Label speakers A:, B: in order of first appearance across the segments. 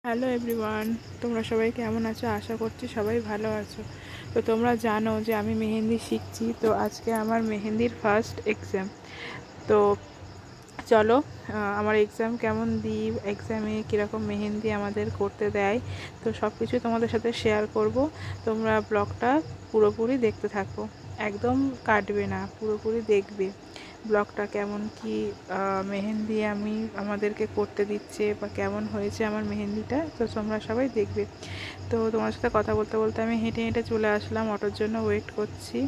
A: Hello everyone, তোমরা সবাই কেমন আছো? আশা করছি সবাই ভালো আছো। তো তোমরা জানো যে আমি মেহেন্দি শিখছি। তো আজকে আমার মেহেন্দির ফার্স্ট এক্সাম। তো চলো আমার এক্সাম কেমন দিই, এক্সামে কীরকম মেহেন্দি আমাদের করতে দেয়, তো সব কিছু তোমাদের সাথে শেয়ার করব। তোমরা ব্লগটা পুরোপুরি দেখতে থাকো, একদম কাটবে না, পুরোপুরি দেখবে ব্লগটা। কেমন কি মেহেন্দি আমাদেরকে করতে দিচ্ছে বা কেমন হয়েছে আমার মেহেন্দিটা, তো তোমরা সবাই দেখবে। তো তোমার সাথে কথা বলতে বলতে আমি হেঁটে হেঁটে চলে আসলাম, অটোর জন্য ওয়েট করছি।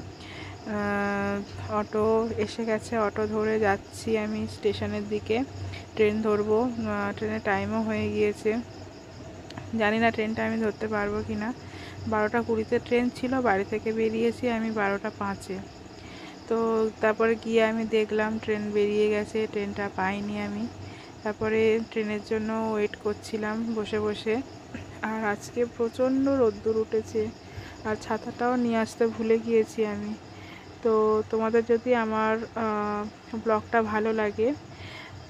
A: অটো এসে গেছে, অটো ধরে যাচ্ছি আমি স্টেশনের দিকে। ট্রেন ধরবো, ট্রেনের টাইমও হয়ে গিয়েছে। জানি না ট্রেনটা আমি ধরতে পারবো কি না। 12টা 20-তে ট্রেন ছিল, বাড়ি থেকে বেরিয়েছি আমি 12টা 5-এ। তো তারপরে গিয়ে আমি দেখলাম ট্রেন বেরিয়ে গেছে, ট্রেনটা পাইনি আমি। তারপরে ট্রেনের জন্য ওয়েট করছিলাম বসে বসে। আর আজকে প্রচণ্ড রোদ্দুর উঠেছে, আর ছাতাটাও নিয়ে আসতে ভুলে গিয়েছি আমি। তো তোমাদের যদি আমার ব্লগটা ভালো লাগে,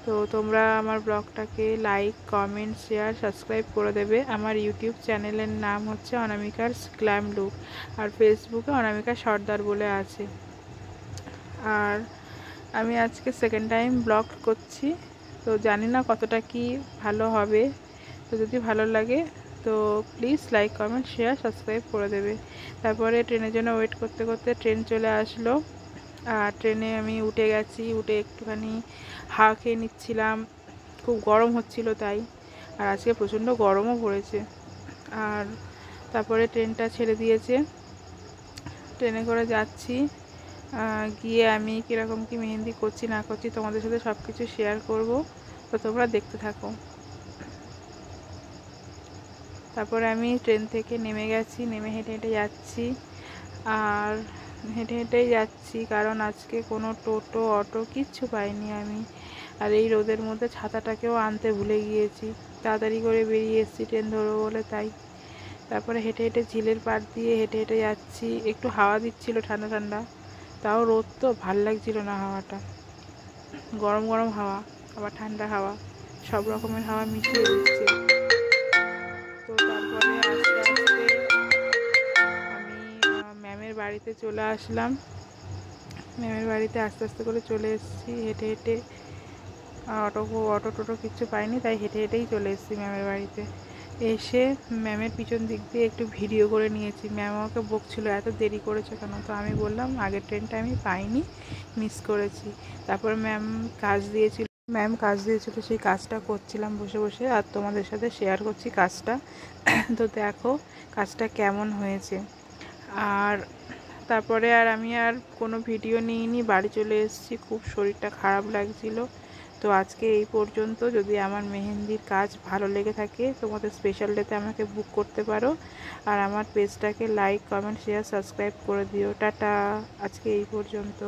A: তো তোমরা আমার ব্লগটাকে লাইক, কমেন্ট, শেয়ার, সাবস্ক্রাইব করে দেবে। আমার ইউটিউব চ্যানেলের নাম হচ্ছে অনামিকার গ্ল্যাম লুক, আর ফেসবুকে অনামিকা সর্দার বলে আছে। আর আমি আজকে সেকেন্ড টাইম ব্লগ করছি, তো জানি না কতটা কি ভালো হবে। তো যদি ভালো লাগে তো please like, comment, share, subscribe করে দেবে। তারপরে ট্রেনের জন্য ওয়েট করতে করতে ট্রেন চলে আসলো, আর ট্রেনে আমি উঠে গেছি। উঠে একটুখানি হাওয়া খেয়ে নিচ্ছিলাম, খুব গরম হচ্ছিল তাই। আর আজকে প্রচণ্ড গরমও পড়েছে। আর তারপরে ট্রেনটা ছেড়ে দিয়েছে, ট্রেনে করে যাচ্ছি। গিয়ে আমি কীরকম কি মেহেন্দি করছি না করছি তোমাদের সাথে সব কিছু শেয়ার করব, তো তোমরা দেখতে থাকো। তারপরে আমি ট্রেন থেকে নেমে গেছি, নেমে হেঁটে হেঁটে যাচ্ছি। আর হেঁটে হেঁটেই যাচ্ছি, কারণ আজকে কোনো টোটো, অটো কিচ্ছু পাইনি আমি। আর এই রোদের মধ্যে ছাতাটাকেও আনতে ভুলে গিয়েছি, তাড়াতাড়ি করে বেরিয়ে এসেছি ট্রেন ধরবো বলে তাই। তারপরে হেঁটে হেঁটে ঝিলের পাড় দিয়ে হেঁটে হেঁটে যাচ্ছি। একটু হাওয়া দিচ্ছিল ঠান্ডা ঠান্ডা, তাও রোদ তো ভাল লাগছিল না হাওয়াটা। গরম গরম হাওয়া, আবার ঠান্ডা হাওয়া, সব রকমের হাওয়া মিশিয়ে দিচ্ছে। তো তারপরে আস্তে আস্তে আমি ম্যামের বাড়িতে চলে আসলাম। ম্যামের বাড়িতে আস্তে আস্তে করে চলে এসেছি হেঁটে হেঁটে। অটো টোটো কিচ্ছু পাইনি, তাই হেঁটে হেঁটেই চলে এসেছি ম্যামের বাড়িতে। এসে ম্যামের পিছন দিক দিয়ে একটু ভিডিও করে নিয়েছি। ম্যাম আমাকে বকছিল এত দেরি করেছে কেন, তো আমি বললাম আগের ট্রেনটা আমি পাইনি, মিস করেছি। তারপর ম্যাম কাজ দিয়েছিল, সেই কাজটা করছিলাম বসে বসে, আর তোমাদের সাথে শেয়ার করছি কাজটা। তো দেখো কাজটা কেমন হয়েছে। আর তারপরে আমি আর কোনো ভিডিও নিইনি, বাড়ি চলে এসেছি। খুব শরীরটা খারাপ লাগছিল। তো আজকে এই পর্যন্ত। যদি আমার মেহেন্দির কাজ ভালো লেগে থাকে, তোমাদের স্পেশাল ডেতে আমাকে বুক করতে পারো। আর আমার পেজটাকে লাইক, কমেন্ট, শেয়ার, সাবস্ক্রাইব করে দিও। টাটা, আজকে এই পর্যন্ত।